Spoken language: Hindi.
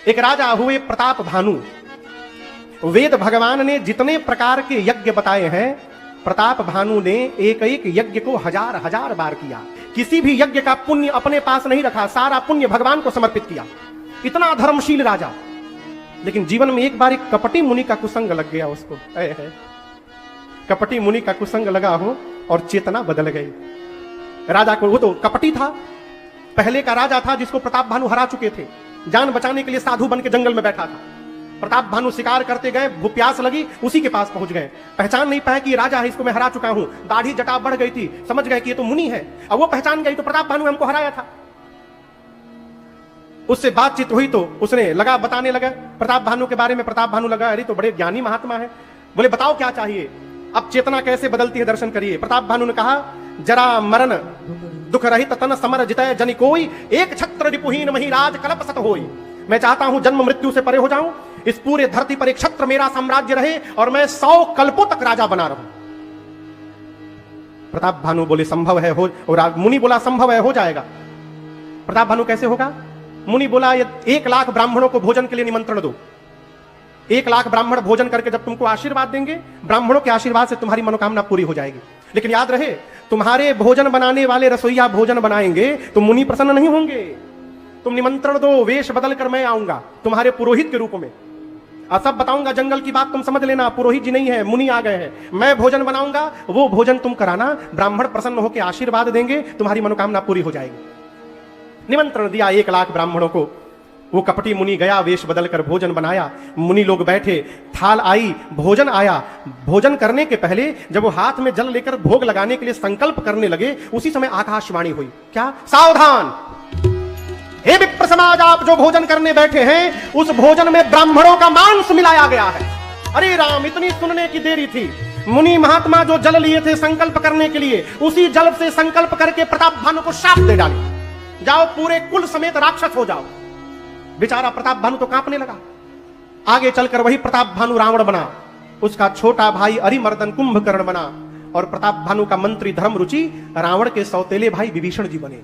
एक राजा हुए प्रताप भानु। वेद भगवान ने जितने प्रकार के यज्ञ बताए हैं, प्रताप भानु ने एक एक यज्ञ को हजार हजार बार किया। किसी भी यज्ञ का पुण्य अपने पास नहीं रखा, सारा पुण्य भगवान को समर्पित किया। इतना धर्मशील राजा, लेकिन जीवन में एक बार एक कपटी मुनि का कुसंग लग गया उसको। कपटी मुनि का कुसंग लगा हो और चेतना बदल गई। राजा को, वो तो कपटी था, पहले का राजा था जिसको प्रताप भानु हरा चुके थे। जान बचाने के लिए साधु बन के जंगल में बैठा था। प्रताप भानु शिकार करते गए, प्यास लगी, उसी के पास पहुंच गए। पहचान नहीं पाया कि ये राजा है, इसको मैं हरा चुका हूं। दाढ़ी जटा बढ़ गई थी, समझ गए कि ये तो मुनि है। अब वो पहचान गई तो प्रताप भानु हमको हराया था। उससे बातचीत हुई तो उसने लगा बताने लगा प्रताप भानु के बारे में। प्रताप भानु लगा, अरे तो बड़े ज्ञानी महात्मा है। बोले बताओ क्या चाहिए, अब चेतना कैसे बदलती है दर्शन करिए। प्रताप भानु ने कहा, जरा मरण दुख रहित तन समर जितय जनि कोई, एक छत्र रिपुहीन मही राज कल्प सत होई। मैं चाहता हूं जन्म मृत्यु से परे हो जाऊं, इस पूरे धरती पर एक छत्र मेरा साम्राज्य रहे और मैं 100 कल्पों तक राजा बना रहूं। प्रताप भानु बोले संभव है हो, और मुनि बोला संभव है, हो जाएगा। प्रताप भानु कैसे होगा? मुनि बोला, ये 1 लाख ब्राह्मणों को भोजन के लिए निमंत्रण दो। 1 लाख ब्राह्मण भोजन करके जब तुमको आशीर्वाद देंगे, ब्राह्मणों के आशीर्वाद से तुम्हारी मनोकामना पूरी हो जाएगी। लेकिन याद रहे, तुम्हारे भोजन बनाने वाले रसोईया भोजन बनाएंगे तो मुनि प्रसन्न नहीं होंगे। तुम निमंत्रण दो, वेश बदल कर मैं आऊंगा तुम्हारे पुरोहित के रूप में, और सब बताऊंगा। जंगल की बात तुम समझ लेना, पुरोहित जी नहीं है, मुनि आ गए हैं। मैं भोजन बनाऊंगा, वो भोजन तुम कराना, ब्राह्मण प्रसन्न होकर आशीर्वाद देंगे, तुम्हारी मनोकामना पूरी हो जाएगी। निमंत्रण दिया 1 लाख ब्राह्मणों को। वो कपटी मुनि गया, वेश बदलकर भोजन बनाया। मुनि लोग बैठे, थाल आई, भोजन आया। भोजन करने के पहले जब वो हाथ में जल लेकर भोग लगाने के लिए संकल्प करने लगे, उसी समय आकाशवाणी हुई। क्या? सावधान, हे विप्र समाज, आप जो भोजन करने बैठे हैं, उस भोजन में ब्राह्मणों का मांस मिलाया गया है। अरे राम, इतनी सुनने की देरी थी। मुनि महात्मा जो जल लिए थे संकल्प करने के लिए, उसी जल से संकल्प करके प्रताप भानु को शाप दे डाली, जाओ पूरे कुल समेत राक्षस हो जाओ। बेचारा प्रताप भानु तो कांपने लगा। आगे चलकर वही प्रताप भानु रावण बना, उसका छोटा भाई अरिमर्दन कुंभकर्ण बना, और प्रताप भानु का मंत्री धर्मरुचि रावण के सौतेले भाई विभीषण जी बने।